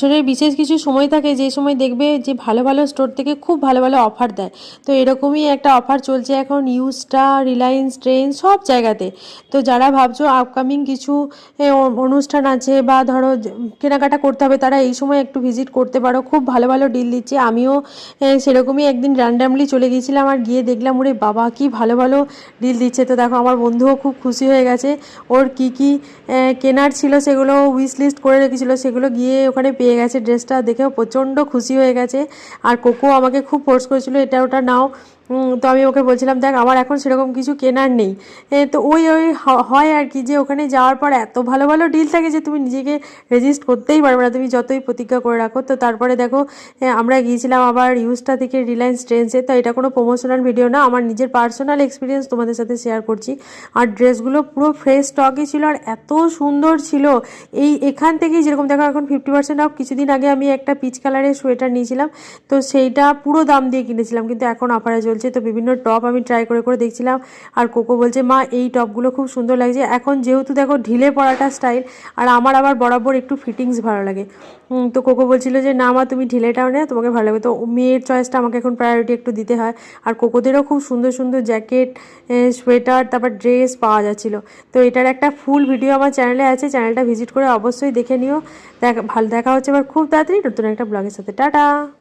বছরের বিশেষ কিছু সময় থাকে যে সময় দেখবে যে ভালো ভালো স্টোর থেকে খুব ভালো ভালো অফার দেয়। তো এরকমই একটা অফার চলছে এখন ইউস্টার, রিলায়েন্স ট্রেন্ডস সব জায়গাতে। তো যারা ভাবছো আপকামিং কিছু অনুষ্ঠান আছে বা ধরো কেনাকাটা করতে হবে, তারা এই সময় একটু ভিজিট করতে পারো, খুব ভালো ভালো ডিল দিচ্ছে। আমিও সেরকমই একদিন র্যান্ডামলি চলে গিয়েছিলাম আর গিয়ে দেখলাম ওরে বাবা কি ভালো ভালো ডিল দিচ্ছে। তো দেখো আমার বন্ধুও খুব খুশি হয়ে গেছে, ওর কি কি কেনার ছিল সেগুলো উইশ লিস্ট করে রেখেছিল, সেগুলো গিয়ে ওখানে পেয়ে গেছে। ড্রেসটা দেখেও প্রচণ্ড খুশি হয়ে গেছে। আর কোকো আমাকে খুব ফোর্স করেছিল এটা ওটা নাও। তো আমি ওকে বলছিলাম দেখ আমার এখন সেরকম কিছু কেনার নেই। তো ওই ওই হয় আর কি, যে ওখানে যাওয়ার পর এত ভালো ভালো ডিল থাকে যে তুমি নিজেকে রেজিস্ট করতেই পারবে না, তুমি যতই প্রতিজ্ঞা করে রাখো। তো তারপরে দেখো আমরা গিয়েছিলাম আবার ইউজটা থেকে রিলায়েন্স ট্রেন্ডসে। তো এটা কোনো প্রমোশনাল ভিডিও না, আমার নিজের পার্সোনাল এক্সপিরিয়েন্স তোমাদের সাথে শেয়ার করছি। আর ড্রেসগুলো পুরো ফ্রেশ স্টকই ছিল আর এত সুন্দর ছিল। এখান থেকেই যেরকম দেখো এখন 50% অফ। কিছুদিন আগে আমি একটা পিচ কালারের সোয়েটার নিয়েছিলাম, তো সেইটা পুরো দাম দিয়ে কিনেছিলাম, কিন্তু এখন অফারে চলছে। তো বিভিন্ন টপ আমি ট্রাই করে করে দেখছিলাম। আর কোকো বলছে মা এই টপগুলো খুব সুন্দর লাগছে। এখন যেহেতু দেখো ঢিলে পরাটা স্টাইল, আর আমার আবার বরাবর একটু ফিটিংস ভালো লাগে। তো কোকো বলছিল যে না মা তুমি ঢিলেটাও নেও, তোমাকে ভালো লাগবে। তো মেয়ের চয়েসটা আমাকে এখন প্রায়োরিটি একটু দিতে হয়। আর কোকোদেরও খুব সুন্দর সুন্দর জ্যাকেট, সোয়েটার, তারপর ড্রেস পাওয়া যাচ্ছিলো। তো এটার একটা ফুল ভিডিও আমার চ্যানেলে আছে, চ্যানেলটা ভিজিট করে অবশ্যই দেখে নিও। দেখা হচ্ছে আবার খুব তাড়াতাড়ি নতুন একটা ব্লগের সাথে। টাটা।